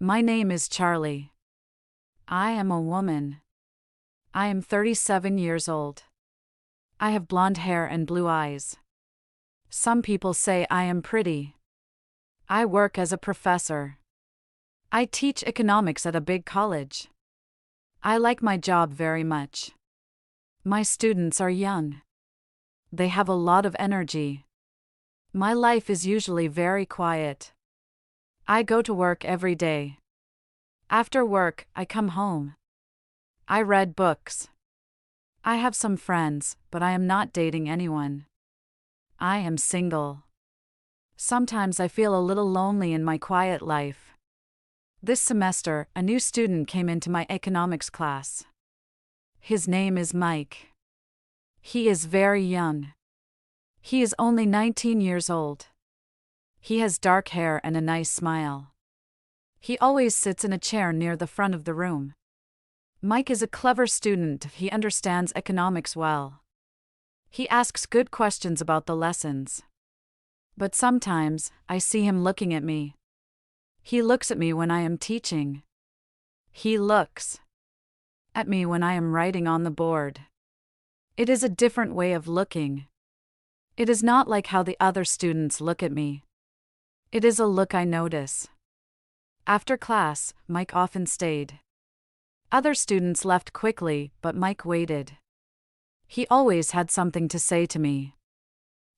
My name is Charlie. I am a woman. I am 37 years old. I have blonde hair and blue eyes. Some people say I am pretty. I work as a professor. I teach economics at a big college. I like my job very much. My students are young. They have a lot of energy. My life is usually very quiet. I go to work every day. After work, I come home. I read books. I have some friends, but I am not dating anyone. I am single. Sometimes I feel a little lonely in my quiet life. This semester, a new student came into my economics class. His name is Mike. He is very young. He is only 19 years old. He has dark hair and a nice smile. He always sits in a chair near the front of the room. Mike is a clever student. He understands economics well. He asks good questions about the lessons. But sometimes, I see him looking at me. He looks at me when I am teaching. He looks at me when I am writing on the board. It is a different way of looking. It is not like how the other students look at me. It is a look I notice. After class, Mike often stayed. Other students left quickly, but Mike waited. He always had something to say to me.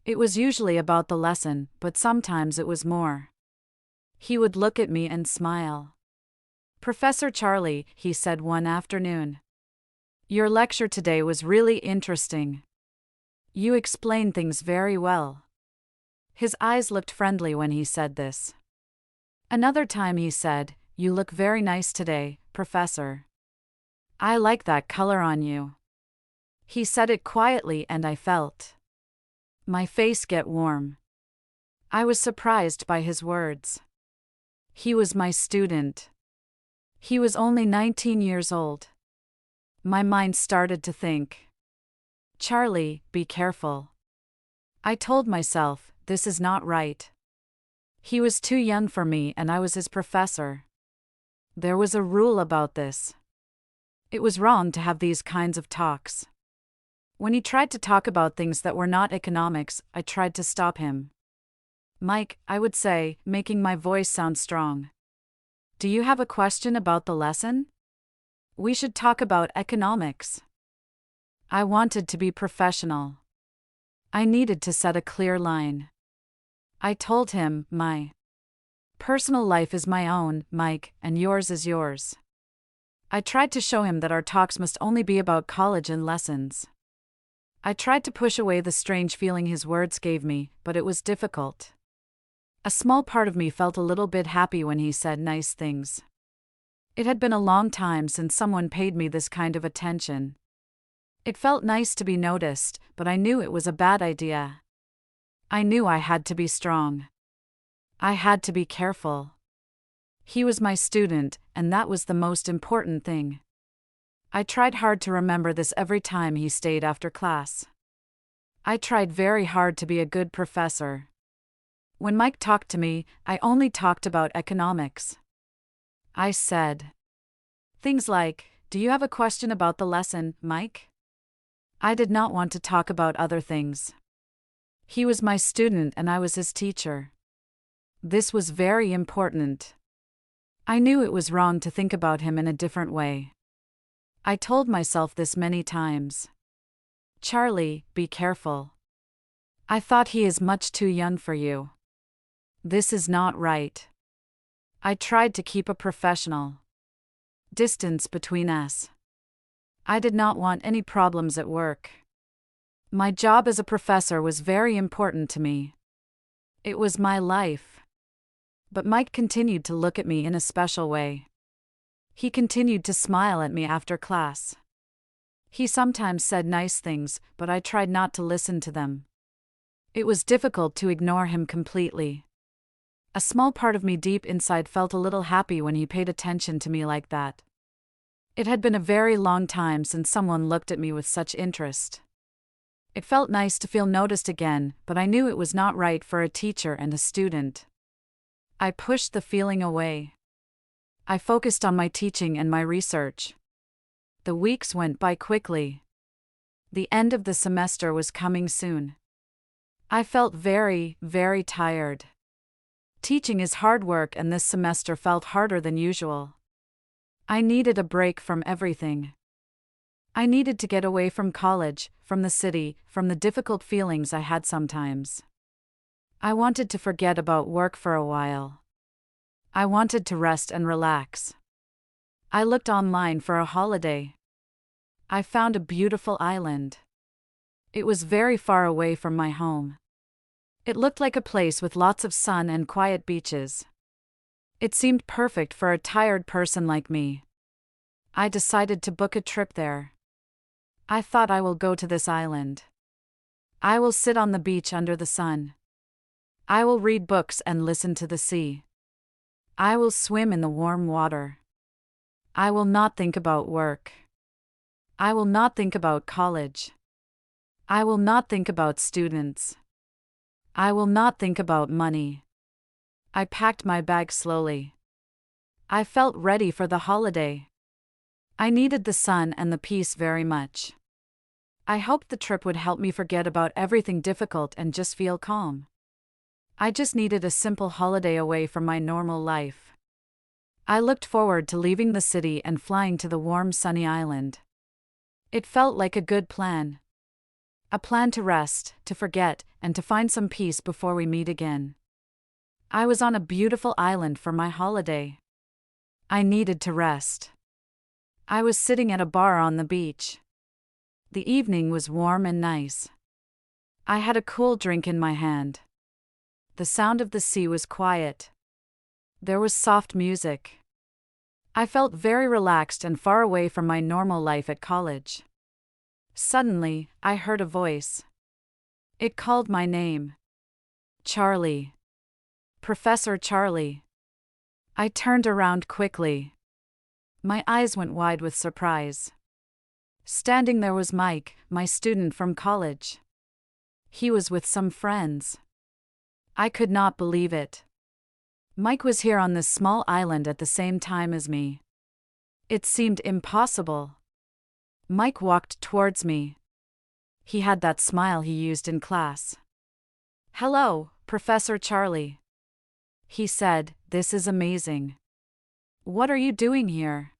It was usually about the lesson, but sometimes it was more. He would look at me and smile. "Professor Charlie," he said one afternoon. "Your lecture today was really interesting. You explained things very well." His eyes looked friendly when he said this. Another time he said, "You look very nice today, Professor. I like that color on you." He said it quietly and I felt my face get warm. I was surprised by his words. He was my student. He was only 19 years old. My mind started to think. "Charlie, be careful." I told myself, this is not right. He was too young for me and I was his professor. There was a rule about this. It was wrong to have these kinds of talks. When he tried to talk about things that were not economics, I tried to stop him. "Mike," I would say, making my voice sound strong. "Do you have a question about the lesson? We should talk about economics." I wanted to be professional. I needed to set a clear line. I told him, "My personal life is my own, Mike, and yours is yours." I tried to show him that our talks must only be about college and lessons. I tried to push away the strange feeling his words gave me, but it was difficult. A small part of me felt a little bit happy when he said nice things. It had been a long time since someone paid me this kind of attention. It felt nice to be noticed, but I knew it was a bad idea. I knew I had to be strong. I had to be careful. He was my student, and that was the most important thing. I tried hard to remember this every time he stayed after class. I tried very hard to be a good professor. When Mike talked to me, I only talked about economics. I said things like, "Do you have a question about the lesson, Mike?" I did not want to talk about other things. He was my student and I was his teacher. This was very important. I knew it was wrong to think about him in a different way. I told myself this many times. "Charlie, be careful. I thought he is much too young for you. This is not right." I tried to keep a professional distance between us. I did not want any problems at work. My job as a professor was very important to me. It was my life. But Mike continued to look at me in a special way. He continued to smile at me after class. He sometimes said nice things, but I tried not to listen to them. It was difficult to ignore him completely. A small part of me deep inside felt a little happy when he paid attention to me like that. It had been a very long time since someone looked at me with such interest. It felt nice to feel noticed again, but I knew it was not right for a teacher and a student. I pushed the feeling away. I focused on my teaching and my research. The weeks went by quickly. The end of the semester was coming soon. I felt very, very tired. Teaching is hard work, and this semester felt harder than usual. I needed a break from everything. I needed to get away from college, from the city, from the difficult feelings I had sometimes. I wanted to forget about work for a while. I wanted to rest and relax. I looked online for a holiday. I found a beautiful island. It was very far away from my home. It looked like a place with lots of sun and quiet beaches. It seemed perfect for a tired person like me. I decided to book a trip there. I thought, I will go to this island. I will sit on the beach under the sun. I will read books and listen to the sea. I will swim in the warm water. I will not think about work. I will not think about college. I will not think about students. I will not think about money. I packed my bag slowly. I felt ready for the holiday. I needed the sun and the peace very much. I hoped the trip would help me forget about everything difficult and just feel calm. I just needed a simple holiday away from my normal life. I looked forward to leaving the city and flying to the warm, sunny island. It felt like a good plan. A plan to rest, to forget, and to find some peace before we meet again. I was on a beautiful island for my holiday. I needed to rest. I was sitting at a bar on the beach. The evening was warm and nice. I had a cool drink in my hand. The sound of the sea was quiet. There was soft music. I felt very relaxed and far away from my normal life at college. Suddenly, I heard a voice. It called my name. Charlie. Professor Charlie. I turned around quickly. My eyes went wide with surprise. Standing there was Mike, my student from college. He was with some friends. I could not believe it. Mike was here on this small island at the same time as me. It seemed impossible. Mike walked towards me. He had that smile he used in class. "Hello, Professor Charlie," he said. "This is amazing. What are you doing here?"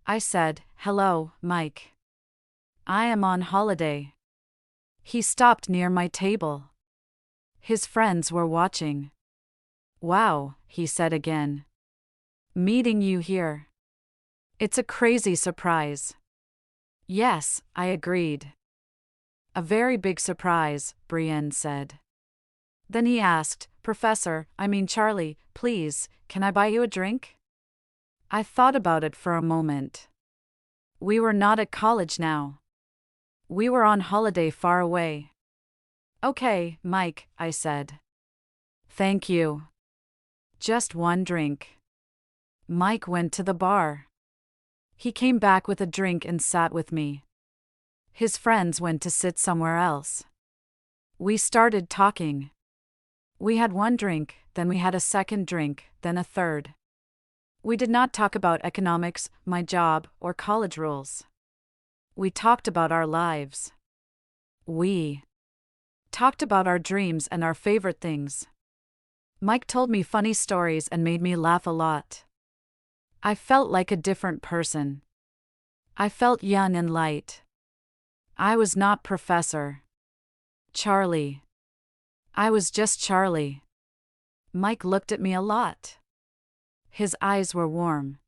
I said, "Hello, Mike. I am on holiday." He stopped near my table. His friends were watching. "Wow," he said again. "Meeting you here. It's a crazy surprise." "Yes," I agreed. "A very big surprise," Brienne said. Then he asked, Charlie, please, can I buy you a drink?" I thought about it for a moment. We were not at college now. We were on holiday far away. "Okay, Mike," I said. "Thank you. Just one drink." Mike went to the bar. He came back with a drink and sat with me. His friends went to sit somewhere else. We started talking. We had one drink, then we had a second drink, then a third. We did not talk about economics, my job, or college rules. We talked about our lives. We talked about our dreams and our favorite things. Mike told me funny stories and made me laugh a lot. I felt like a different person. I felt young and light. I was not Professor Charlie. I was just Charlie. Mike looked at me a lot. His eyes were warm.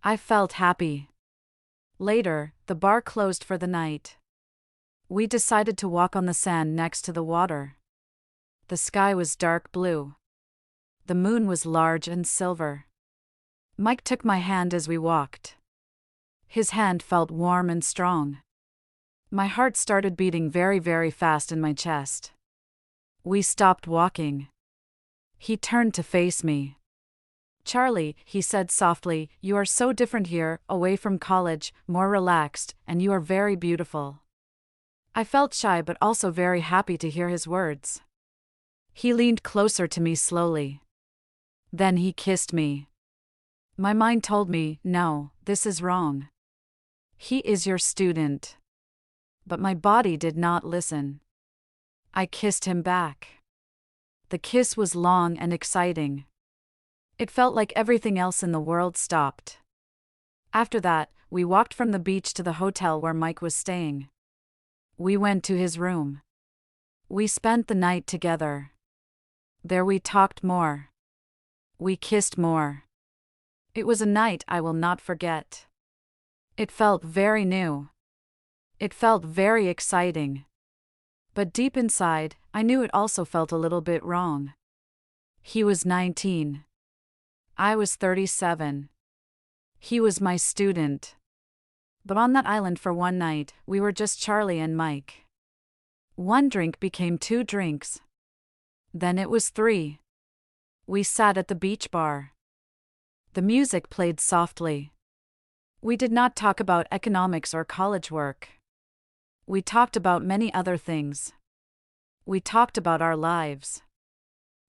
I felt happy. Later, the bar closed for the night. We decided to walk on the sand next to the water. The sky was dark blue. The moon was large and silver. Mike took my hand as we walked. His hand felt warm and strong. My heart started beating very, very fast in my chest. We stopped walking. He turned to face me. "Charlie," he said softly, "you are so different here, away from college, more relaxed, and you are very beautiful." I felt shy but also very happy to hear his words. He leaned closer to me slowly. Then he kissed me. My mind told me, no, this is wrong. He is your student. But my body did not listen. I kissed him back. The kiss was long and exciting. It felt like everything else in the world stopped. After that, we walked from the beach to the hotel where Mike was staying. We went to his room. We spent the night together. There we talked more. We kissed more. It was a night I will not forget. It felt very new. It felt very exciting. But deep inside, I knew it also felt a little bit wrong. He was 19. I was 37. He was my student. But on that island for one night, we were just Charlie and Mike. One drink became 2 drinks. Then it was 3. We sat at the beach bar. The music played softly. We did not talk about economics or college work. We talked about many other things. We talked about our lives.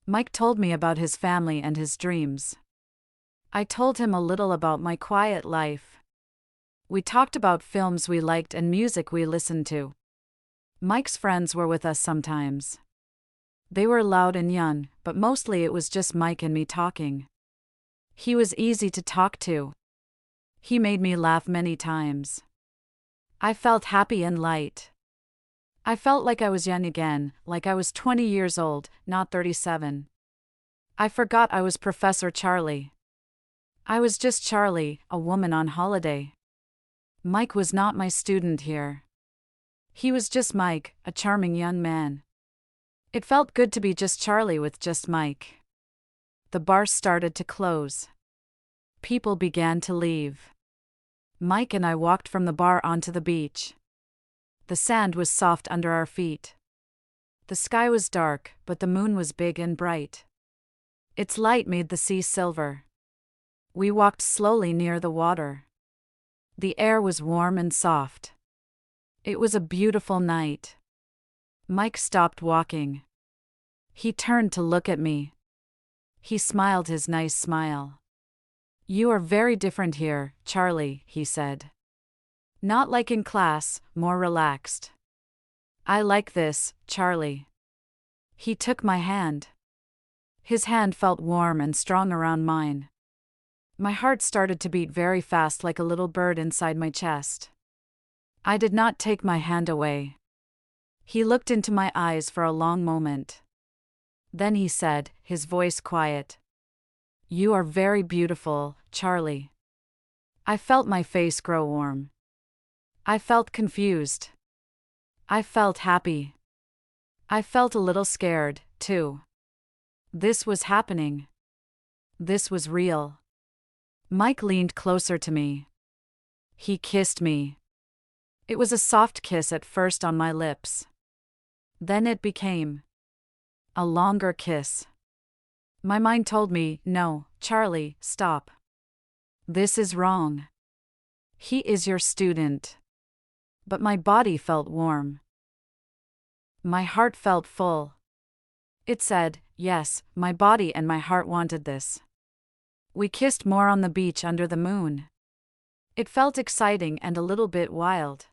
Mike told me about his family and his dreams. I told him a little about my quiet life. We talked about films we liked and music we listened to. Mike's friends were with us sometimes. They were loud and young, but mostly it was just Mike and me talking. He was easy to talk to. He made me laugh many times. I felt happy and light. I felt like I was young again, like I was 20 years old, not 37. I forgot I was Professor Charlie. I was just Charlie, a woman on holiday. Mike was not my student here. He was just Mike, a charming young man. It felt good to be just Charlie with just Mike. The bar started to close. People began to leave. Mike and I walked from the bar onto the beach. The sand was soft under our feet. The sky was dark, but the moon was big and bright. Its light made the sea silver. We walked slowly near the water. The air was warm and soft. It was a beautiful night. Mike stopped walking. He turned to look at me. He smiled his nice smile. "You are very different here, Charlie," he said. "Not like in class, more relaxed. I like this, Charlie." He took my hand. His hand felt warm and strong around mine. My heart started to beat very fast like a little bird inside my chest. I did not take my hand away. He looked into my eyes for a long moment. Then he said, his voice quiet, "You are very beautiful, Charlie." I felt my face grow warm. I felt confused. I felt happy. I felt a little scared, too. This was happening. This was real. Mike leaned closer to me. He kissed me. It was a soft kiss at first on my lips. Then it became a longer kiss. My mind told me, "No, Charlie, stop. This is wrong. He is your student." But my body felt warm. My heart felt full. It said, yes, my body and my heart wanted this. We kissed more on the beach under the moon. It felt exciting and a little bit wild.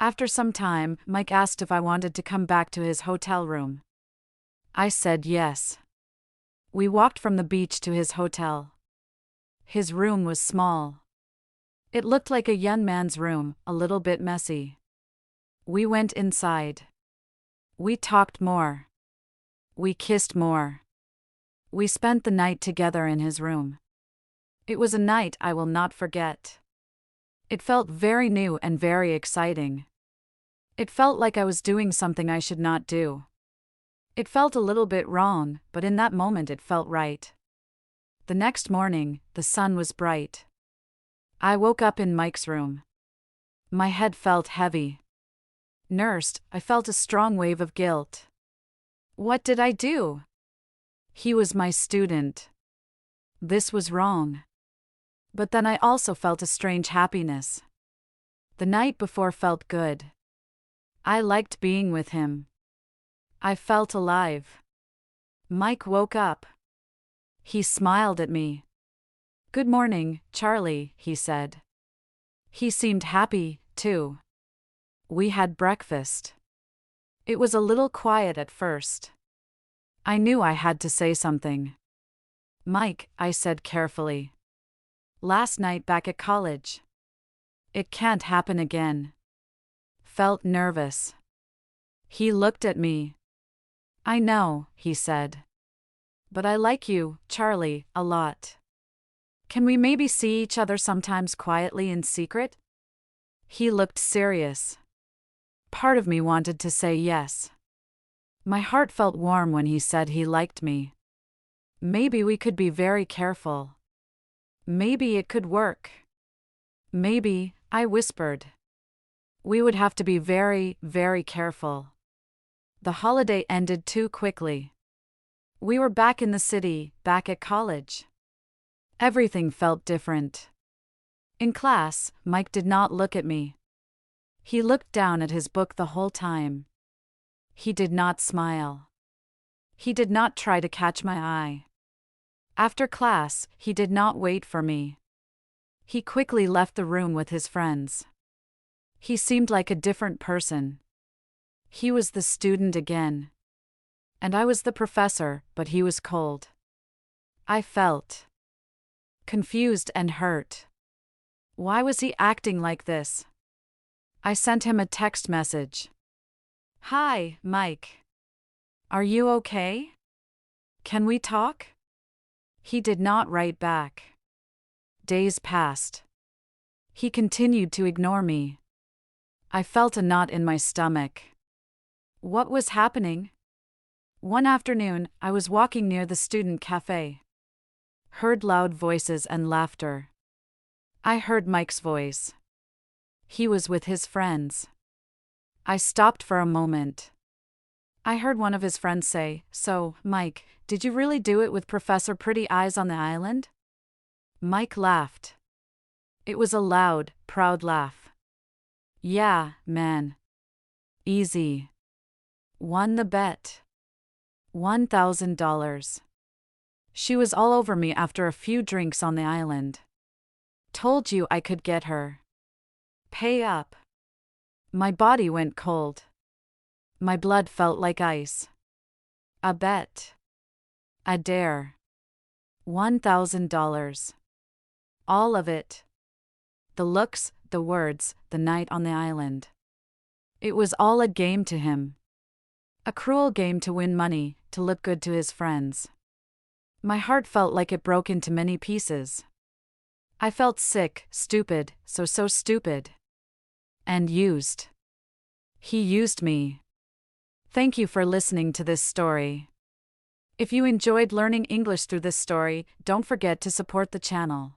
After some time, Mike asked if I wanted to come back to his hotel room. I said yes. We walked from the beach to his hotel. His room was small. It looked like a young man's room, a little bit messy. We went inside. We talked more. We kissed more. We spent the night together in his room. It was a night I will not forget. It felt very new and very exciting. It felt like I was doing something I should not do. It felt a little bit wrong, but in that moment it felt right. The next morning, the sun was bright. I woke up in Mike's room. My head felt heavy. Nursed, I felt a strong wave of guilt. What did I do? He was my student. This was wrong. But then I also felt a strange happiness. The night before felt good. I liked being with him. I felt alive. Mike woke up. He smiled at me. "Good morning, Charlie," he said. He seemed happy, too. We had breakfast. It was a little quiet at first. I knew I had to say something. "Mike," I said carefully. "Last night back at college. It can't happen again." Felt nervous. He looked at me. "I know," he said. "But I like you, Charlie, a lot. Can we maybe see each other sometimes quietly in secret?" He looked serious. Part of me wanted to say yes. My heart felt warm when he said he liked me. Maybe we could be very careful. Maybe it could work. Maybe, I whispered. We would have to be very, very careful. The holiday ended too quickly. We were back in the city, back at college. Everything felt different. In class, Mike did not look at me. He looked down at his book the whole time. He did not smile. He did not try to catch my eye. After class, he did not wait for me. He quickly left the room with his friends. He seemed like a different person. He was the student again. And I was the professor, but he was cold. I felt confused and hurt. Why was he acting like this? I sent him a text message. "Hi, Mike. Are you okay? Can we talk?" He did not write back. Days passed. He continued to ignore me. I felt a knot in my stomach. What was happening? One afternoon, I was walking near the student cafe. Heard loud voices and laughter. I heard Mike's voice. He was with his friends. I stopped for a moment. I heard one of his friends say, "So, Mike, did you really do it with Professor Pretty Eyes on the island?" Mike laughed. It was a loud, proud laugh. "Yeah, man. Easy. Won the bet. $1,000. She was all over me after a few drinks on the island. Told you I could get her. Pay up." My body went cold. My blood felt like ice. A bet. A dare. $1,000. All of it. The looks, the words, the night on the island. It was all a game to him. A cruel game to win money, to look good to his friends. My heart felt like it broke into many pieces. I felt sick, stupid, so stupid. And used. He used me. Thank you for listening to this story. If you enjoyed learning English through this story, don't forget to support the channel.